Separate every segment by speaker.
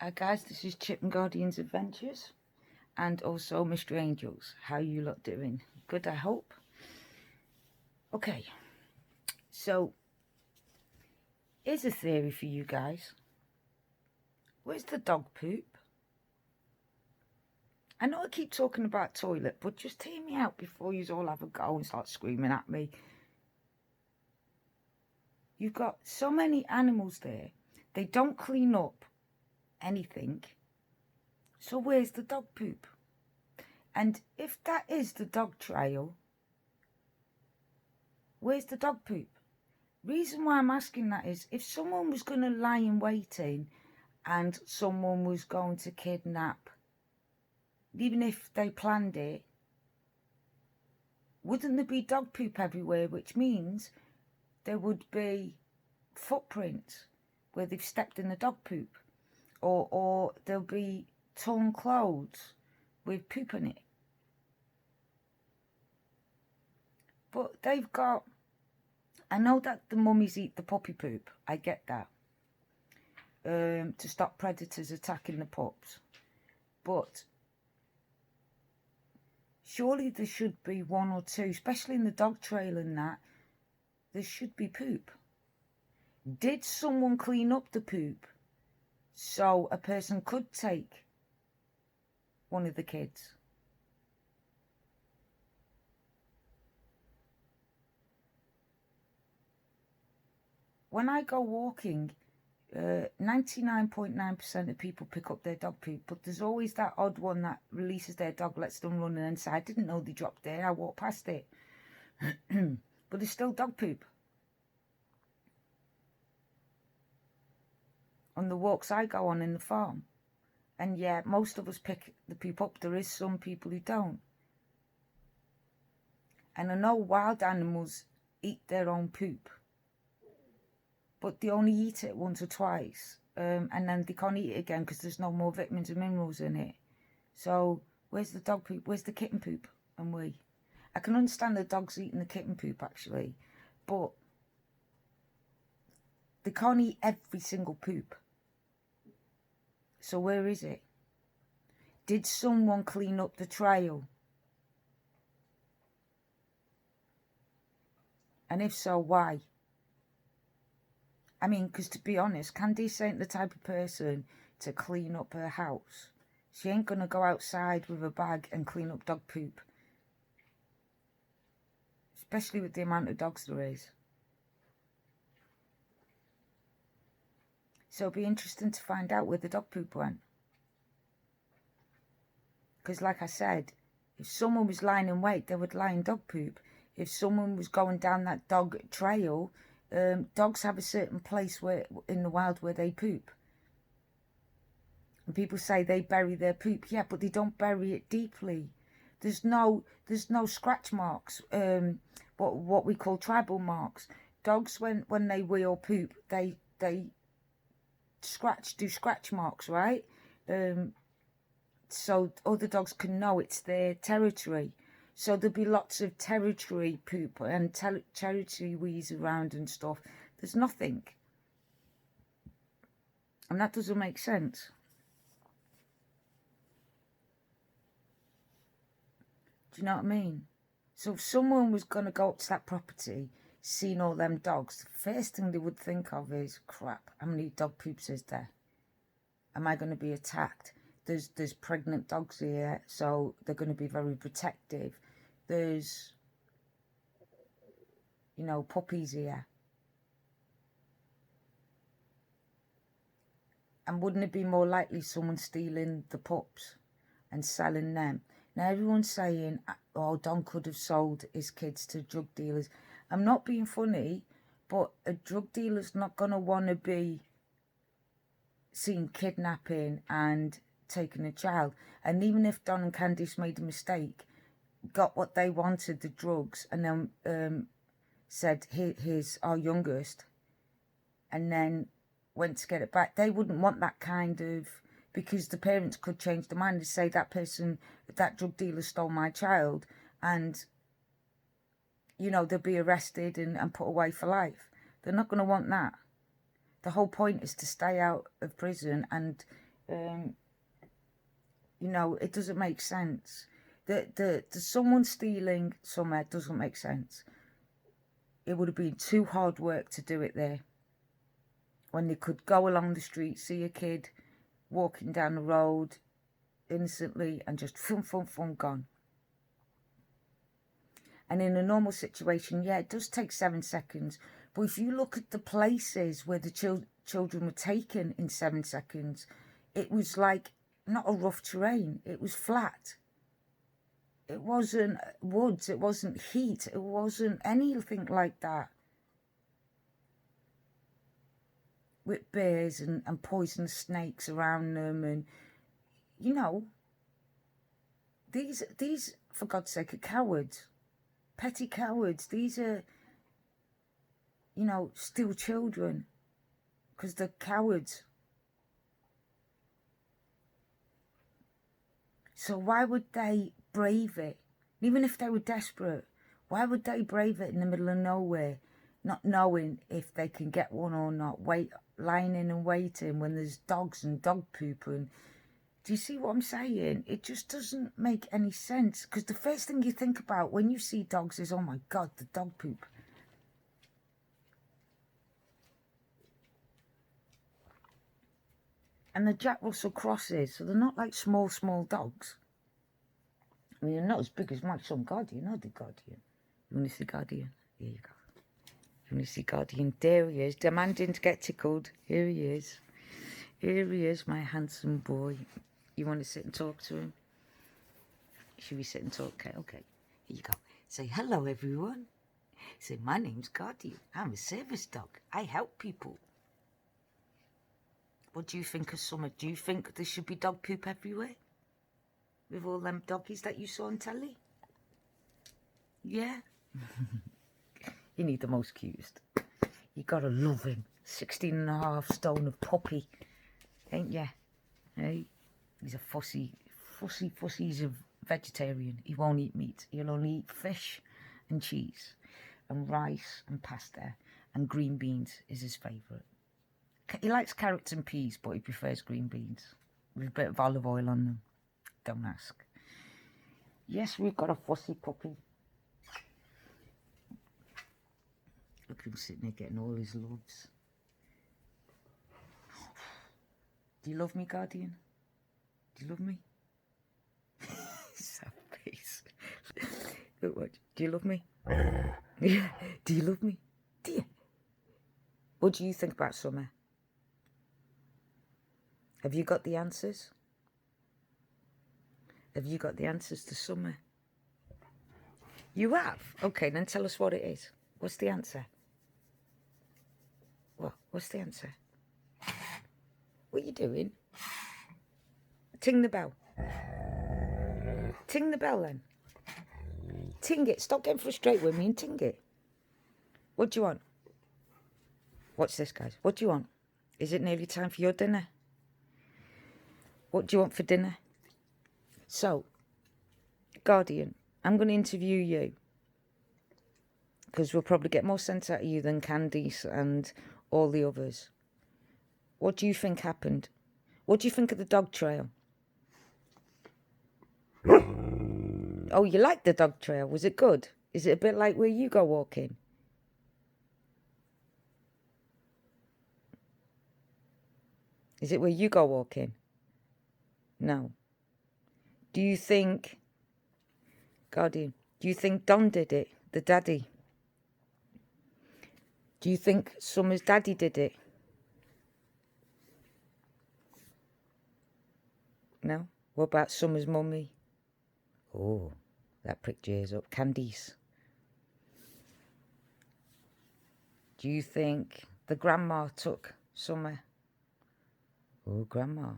Speaker 1: Hi guys, this is Chip and Guardian's Adventures and also Mr. Angels. How you lot doing? Good, I hope. Okay, so here's a theory for you guys. Where's the dog poop? I know I keep talking about toilet, but just hear me out before you all have a go and start screaming at me. You've got so many animals there. They don't clean up anything. So where's the dog poop? And if that is the dog trail, where's the dog poop? Reason why I'm asking that is if someone was going to lie in waiting and someone was going to kidnap, even if they planned it, wouldn't there be dog poop everywhere? Which means there would be footprints where they've stepped in the dog poop, or there'll be torn clothes with poop in it. But they've got, I know that the mummies eat the puppy poop, I get that, to stop predators attacking the pups, but surely there should be one or two, especially in the dog trail and that, there should be poop. Did someone clean up the poop so a person could take one of the kids? When I go walking, 99.9% of people pick up their dog poop, but there's always that odd one that releases their dog, lets them run, and then say, I didn't know they dropped there, I walked past it. But there's still dog poop. On the walks I go on in the farm. And yeah, most of us pick the poop up. There is some people who don't. And I know wild animals eat their own poop, but they only eat it once or twice, and then they can't eat it again because there's no more vitamins and minerals in it. So where's the dog poop? Where's the kitten poop? And I can understand the dogs eating the kitten poop actually, but they can't eat every single poop. So where is it? Did someone clean up the trail? And if so, why? I mean, because to be honest, Candice ain't the type of person to clean up her house. She ain't going to go outside with a bag and clean up dog poop. Especially with the amount of dogs there is. So it'll be interesting to find out where the dog poop went. Because like I said, if someone was lying in wait, they would lie in dog poop. If someone was going down that dog trail, dogs have a certain place where in the wild where they poop. And people say they bury their poop. Yeah, but they don't bury it deeply. There's no scratch marks, what we call tribal marks. Dogs, when they wee or poop, they do scratch marks, right? So other dogs can know it's their territory. So there'll be lots of territory poop and territory wees around and stuff. There's nothing. And that doesn't make sense. Do you know what I mean? So if someone was going to go up to that property, seeing all them dogs, the first thing they would think of is, crap, how many dog poops is there? Am I going to be attacked? There's pregnant dogs here, so they're going to be very protective. There's, you know, puppies here. And wouldn't it be more likely someone stealing the pups and selling them? Now everyone's saying, oh, Don could have sold his kids to drug dealers. I'm not being funny, but a drug dealer's not going to want to be seen kidnapping and taking a child. And even if Don and Candice made a mistake, got what they wanted, the drugs, and then said, here's our youngest, and then went to get it back, they wouldn't want that kind of, because the parents could change their mind and say that drug dealer stole my child, and, you know, they'll be arrested and put away for life. They're not going to want that. The whole point is to stay out of prison and You know, it doesn't make sense. The someone stealing somewhere doesn't make sense. It would have been too hard work to do it there. When they could go along the street, see a kid walking down the road innocently and just gone. And in a normal situation, yeah, it does take 7 seconds. But if you look at the places where the children were taken in 7 seconds, it was like not a rough terrain. It was flat. It wasn't woods. It wasn't heat. It wasn't anything like that. With bears and poisonous snakes around them. And, you know, these, for God's sake, are cowards. Petty cowards. These are, you know, still children. Because they're cowards. So why would they brave it? Even if they were desperate, why would they brave it in the middle of nowhere, not knowing if they can get one or not, lying in and waiting when there's dogs and dog poop? And do you see what I'm saying? It just doesn't make any sense, because the first thing you think about when you see dogs is, oh my God, the dog poop. And the Jack Russell crosses, so they're not like small dogs. I mean, they're not as big as my son Guardian, or the Guardian. You want to see Guardian? Here you go. You want to see Guardian? There he is, demanding to get tickled. Here he is. Here he is, my handsome boy. You want to sit and talk to him? Should we sit and talk? Okay. Here you go. Say hello, everyone. Say, my name's Guardian. I'm a service dog. I help people. What do you think of summer? Do you think there should be dog poop everywhere? With all them doggies that you saw on telly? Yeah? You need the most cutest. You gotta love him. 16.5 stone of puppy. Ain't ya? Hey? He's a fussy. He's a vegetarian. He won't eat meat. He'll only eat fish and cheese and rice and pasta, and green beans is his favourite. He likes carrots and peas, but he prefers green beans with a bit of olive oil on them. Don't ask. Yes, we've got a fussy puppy. Look at him sitting there getting all his loves. Do you love me, Guardian? Do you love me? Sad face. Look, what? Do you love me? Yeah. Do you love me? Do you? What do you think about summer? Have you got the answers? Have you got the answers to summer? You have? Okay, then tell us what it is. What's the answer? What? What's the answer? What are you doing? Ting the bell. Ting the bell then. Ting it. Stop getting frustrated with me and ting it. What do you want? Watch this, guys. What do you want? Is it nearly time for your dinner? What do you want for dinner? So, Guardian, I'm going to interview you, because we'll probably get more sense out of you than Candice and all the others. What do you think happened? What do you think of the dog trail? Oh, you like the dog trail? Was it good? Is it a bit like where you go walking? Is it where you go walking? No. Do you think, Guardian, do you think Don did it, the daddy? Do you think Summer's daddy did it? No? What about Summer's mummy? Oh, that pricked your ears up. Candice. Do you think the grandma took Summer? Oh, grandma.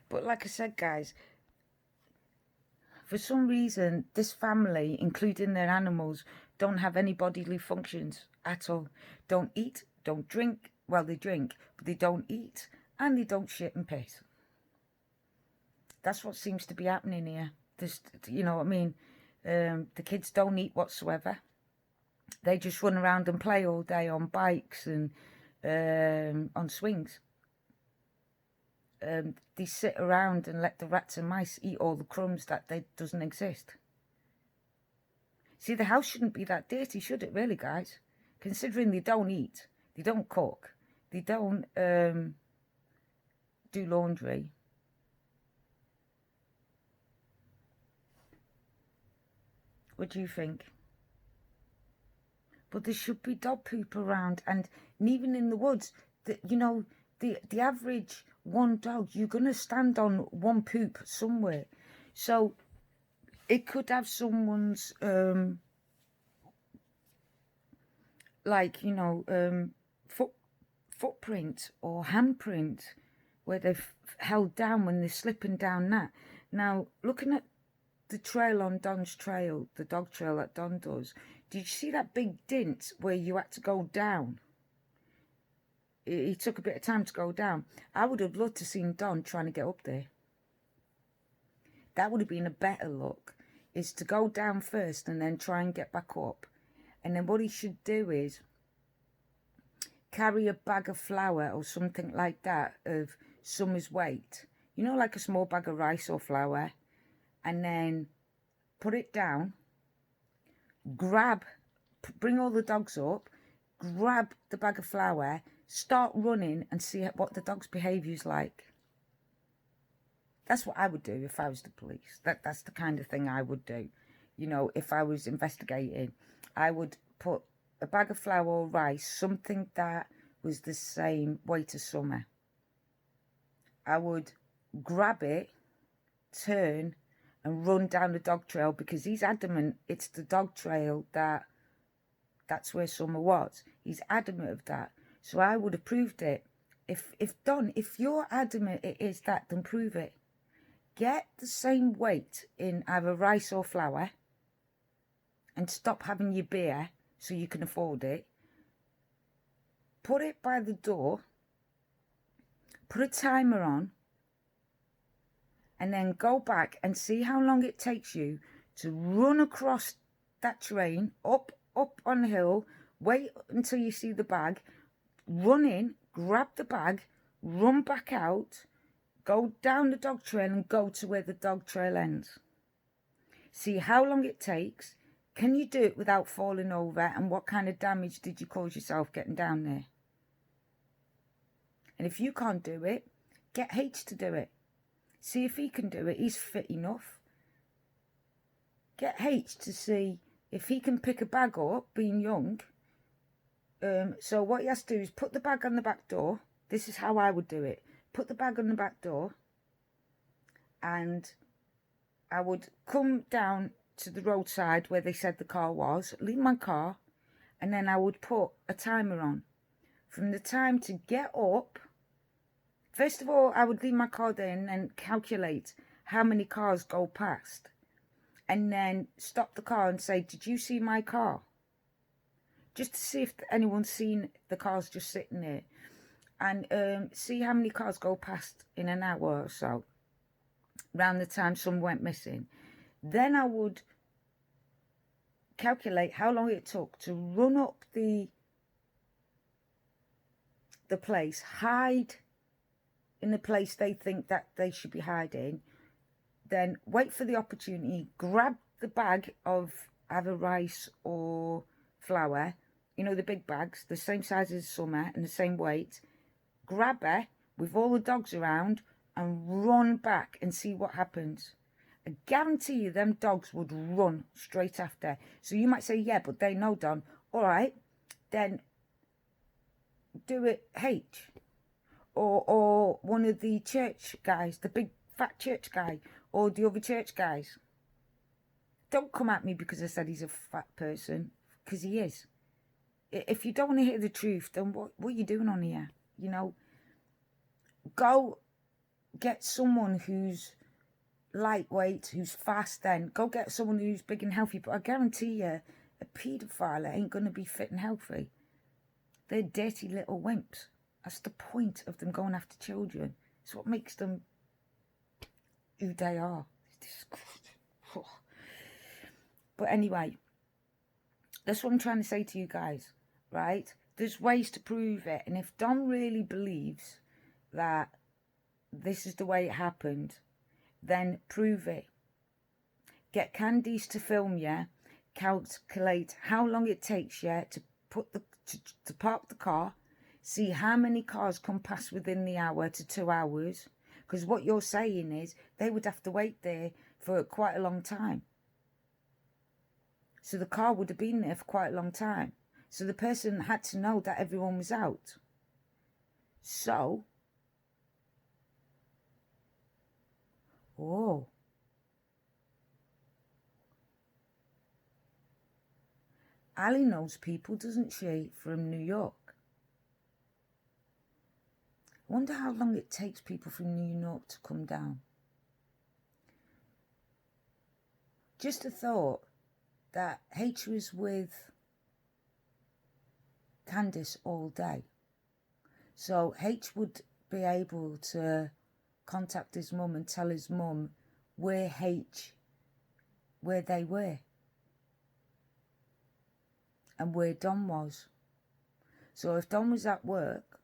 Speaker 1: But like I said, guys, for some reason, this family, including their animals, don't have any bodily functions at all. Don't eat, don't drink. Well, they drink, but they don't eat, and they don't shit and piss. That's what seems to be happening here. You know what I mean? The kids don't eat whatsoever. They just run around and play all day on bikes and on swings. They sit around and let the rats and mice eat all the crumbs that doesn't exist. See, the house shouldn't be that dirty, should it really, guys? Considering they don't eat, they don't cook, they don't do laundry. What do you think? But there should be dog poop around, and even in the woods, you know, the average one dog, you're going to stand on one poop somewhere. So it could have someone's, like, you know, footprint or handprint where they've held down when they're slipping down that. Now, looking at the trail on Don's trail, the dog trail that Don does, did you see that big dint where you had to go down? It took a bit of time to go down. I would have loved to seen Don trying to get up there. That would have been a better look, is to go down first and then try and get back up. And then what he should do is carry a bag of flour or something like that of summer's weight. You know, like a small bag of rice or flour. And then put it down, bring all the dogs up, grab the bag of flour, start running and see what the dog's behaviour is like. That's what I would do if I was the police. That's the kind of thing I would do. You know, if I was investigating, I would put a bag of flour or rice, something that was the same weight as Summer. I would grab it, turn, and run down the dog trail, because he's adamant it's the dog trail that's where Summer was. He's adamant of that. So I would have proved it. If you're adamant it is that, then prove it. Get the same weight in either rice or flour and stop having your beer so you can afford it. Put it by the door. Put a timer on. And then go back and see how long it takes you to run across that terrain, up on the hill, wait until you see the bag, run in, grab the bag, run back out, go down the dog trail and go to where the dog trail ends. See how long it takes. Can you do it without falling over? And what kind of damage did you cause yourself getting down there? And if you can't do it, get H to do it. See if he can do it. He's fit enough. Get H to see if he can pick a bag up, being young. So what he has to do is put the bag on the back door. This is how I would do it. Put the bag on the back door. And I would come down to the roadside where they said the car was. Leave my car. And then I would put a timer on. From the time to get up. First of all, I would leave my car there and calculate how many cars go past. And then stop the car and say, did you see my car? Just to see if anyone's seen the cars just sitting there. And see how many cars go past in an hour or so. Around the time some went missing. Then I would calculate how long it took to run up the place, hide in the place they think that they should be hiding, then wait for the opportunity, grab the bag of either rice or flour, you know, the big bags, the same size as Summer and the same weight, grab her with all the dogs around and run back and see what happens. I guarantee you them dogs would run straight after. So you might say, yeah, but they know Don. All right, then do it H. Or one of the church guys, the big fat church guy, or the other church guys. Don't come at me because I said he's a fat person, because he is. If you don't want to hear the truth, then what are you doing on here? You know, go get someone who's lightweight, who's fast, then go get someone who's big and healthy. But I guarantee you, a paedophile ain't going to be fit and healthy. They're dirty little wimps. That's the point of them going after children. It's what makes them who they are. But anyway, That's what I'm trying to say to you guys, right? There's ways to prove it. And if Don really believes that this is the way it happened, then prove it. Get Candice to film you, calculate how long it takes you to to park the car, see how many cars come past within the hour to 2 hours, because what you're saying is they would have to wait there for quite a long time. So the car would have been there for quite a long time. So the person had to know that everyone was out. So, oh, Ali knows people, doesn't she, from New York? I wonder how long it takes people from New York to come down. Just a thought that H was with Candice all day. So H would be able to contact his mum and tell his mum where they were. And where Don was. So if Don was at work,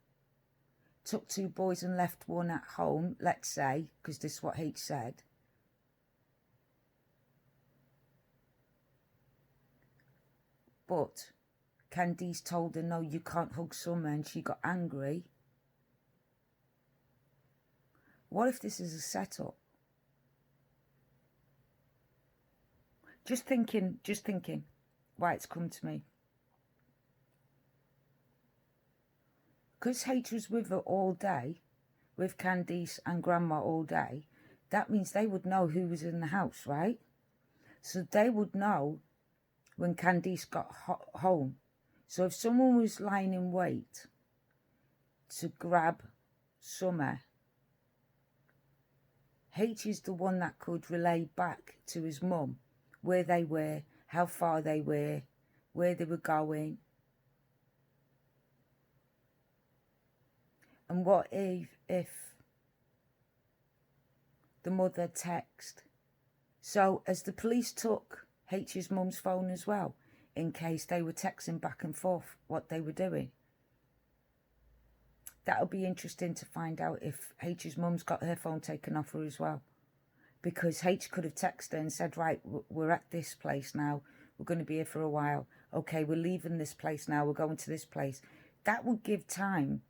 Speaker 1: took 2 boys and left 1 at home, let's say, because this is what H said. But Candice told her, no, you can't hug Summer, and she got angry. What if this is a setup? Just thinking why it's come to me. Because H was with her all day, with Candice and Grandma all day, that means they would know who was in the house, right? So they would know when Candice got home. So if someone was lying in wait to grab Summer, H is the one that could relay back to his mum where they were, how far they were, where they were going. And what if the mother text? So as the police took H's mum's phone as well, in case they were texting back and forth what they were doing. That'll be interesting to find out if H's mum's got her phone taken off her as well. Because H could have texted her and said, right, we're at this place now. We're going to be here for a while. Okay, we're leaving this place now. We're going to this place. That would give time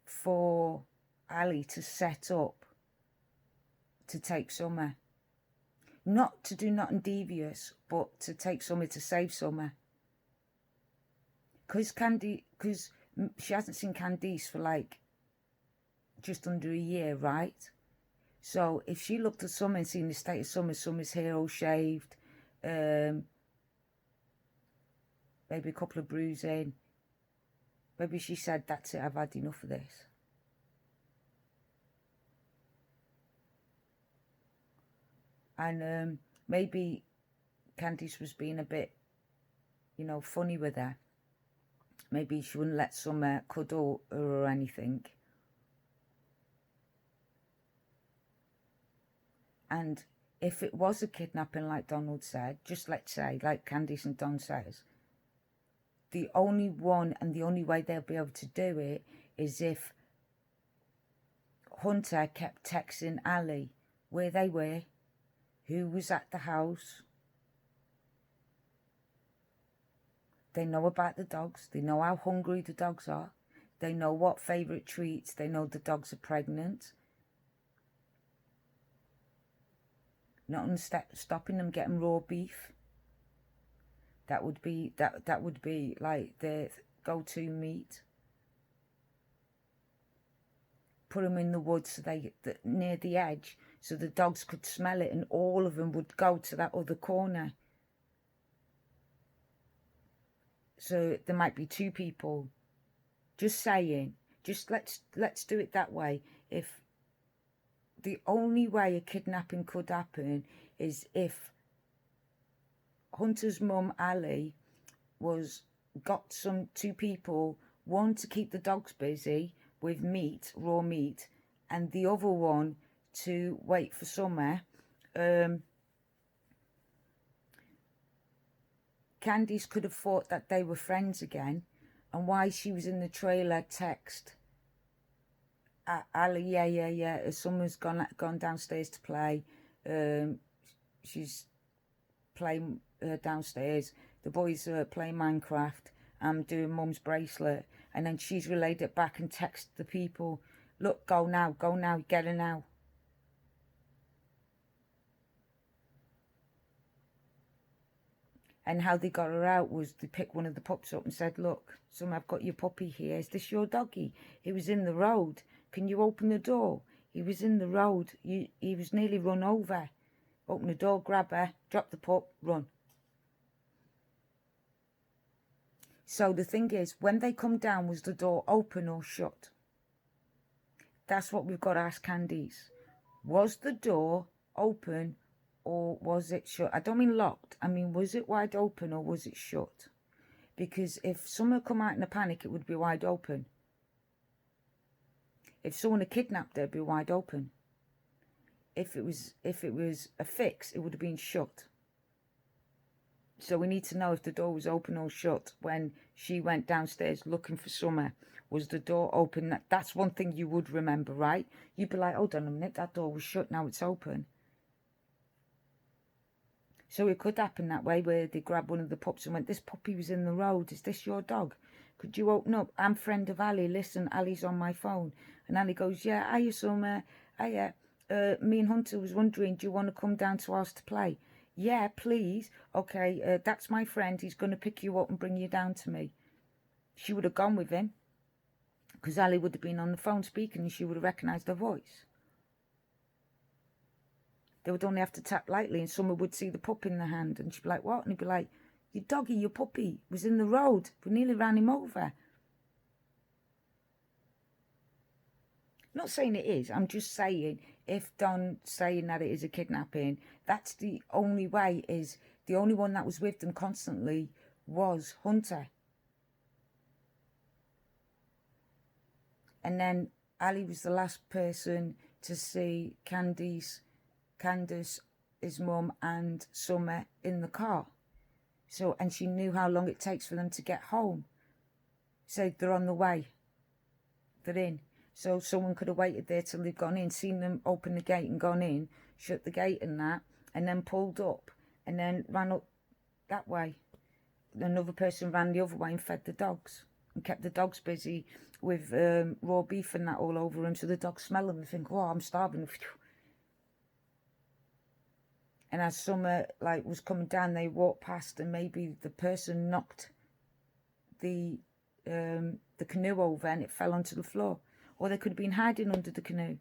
Speaker 1: for Ali to set up to take Summer. Not to do nothing devious, but to take Summer to save Summer. Because she hasn't seen Candice for like just under a year, right? So if she looked at Summer and seen the state of Summer's hair all shaved, maybe a couple of bruising, maybe she said, that's it, I've had enough of this. And maybe Candice was being a bit, funny with her. Maybe she wouldn't let Summer cuddle her or anything. And if it was a kidnapping like Donald said, just let's say, like Candice and Don says, the only one and the only way they'll be able to do it is if Hunter kept texting Ali where they were, who was at the house. They know about the dogs. They know how hungry the dogs are. They know what favourite treats. They know the dogs are pregnant. Nothing stopping them getting raw beef. That would be like their go-to meat. Put them in the woods so near the edge, so the dogs could smell it, and all of them would go to that other corner. So there might be 2 people. Just saying. Just let's do it that way. If the only way a kidnapping could happen is if Hunter's mum Ali got 2 people, one to keep the dogs busy with meat, raw meat, and the other one to wait for Summer. Candice could have thought that they were friends again, and why she was in the trailer text Ali, yeah, someone's gone downstairs to play. She's playing downstairs. The boys are playing Minecraft. I'm doing mum's bracelet. And then she's relayed it back and text the people, look, go now, get her now. And how they got her out was they picked one of the pups up and said, look, I've got your puppy here. Is this your doggy? He was in the road. Can you open the door? He was in the road. He was nearly run over. Open the door, grab her, drop the pup, run. So the thing is, when they come down, was the door open or shut? That's what we've got to ask Candice. Was the door open or was it shut? I don't mean locked. I mean, was it wide open or was it shut? Because if someone come out in a panic, it would be wide open. If someone had kidnapped her, it'd be wide open. If it was a fix, it would have been shut. So we need to know if the door was open or shut when she went downstairs looking for Summer. Was the door open? That's one thing you would remember, right? You'd be like, hold on a minute, that door was shut, now it's open. So it could happen that way, where they grabbed one of the pups and went, this puppy was in the road, is this your dog? Could you open up? I'm friend of Ali, listen, Ali's on my phone. And Ali goes, yeah, hiya Summer, hiya. Me and Hunter was wondering, do you want to come down to us to play? Yeah, please. Okay, that's my friend. He's going to pick you up and bring you down to me. She would have gone with him because Ali would have been on the phone speaking and she would have recognised her voice. They would only have to tap lightly and someone would see the pup in the hand and she'd be like, what? And he'd be like, your doggy, your puppy was in the road. We nearly ran him over. Not saying it is. I'm just saying, if Don saying that it is a kidnapping, that's the only way. Is the only one that was with them constantly was Hunter. And then Ali was the last person to see Candice, his mum, and Summer in the car. So, and she knew how long it takes for them to get home. So they're on the way. They're in. So someone could have waited there till they've gone in, seen them open the gate and gone in, shut the gate and that, and then pulled up and then ran up that way. Another person ran the other way and fed the dogs and kept the dogs busy with raw beef and that all over them. So the dogs smell them and think, oh, I'm starving. And as Summer was coming down, they walked past and maybe the person knocked the canoe over and it fell onto the floor. Or they could have been hiding under the canoe.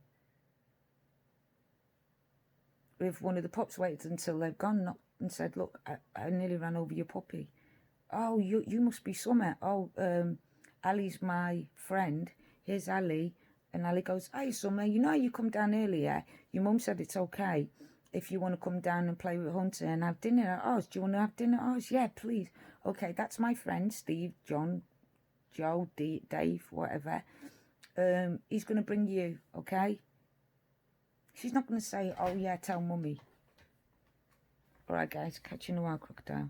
Speaker 1: If one of the pups waited until they've gone, knocked and said, look, I nearly ran over your puppy. Oh, you must be Summer. Oh, Ali's my friend. Here's Ali. And Ali goes, hey, Summer, you know you come down earlier. Your mum said it's okay if you want to come down and play with Hunter and have dinner at ours. Do you want to have dinner at ours? Yeah, please. Okay, that's my friend, Steve, John, Joe, Dave, whatever. He's going to bring you, okay? She's not going to say, oh, yeah, tell mummy. All right, guys, catch you in a while, crocodile.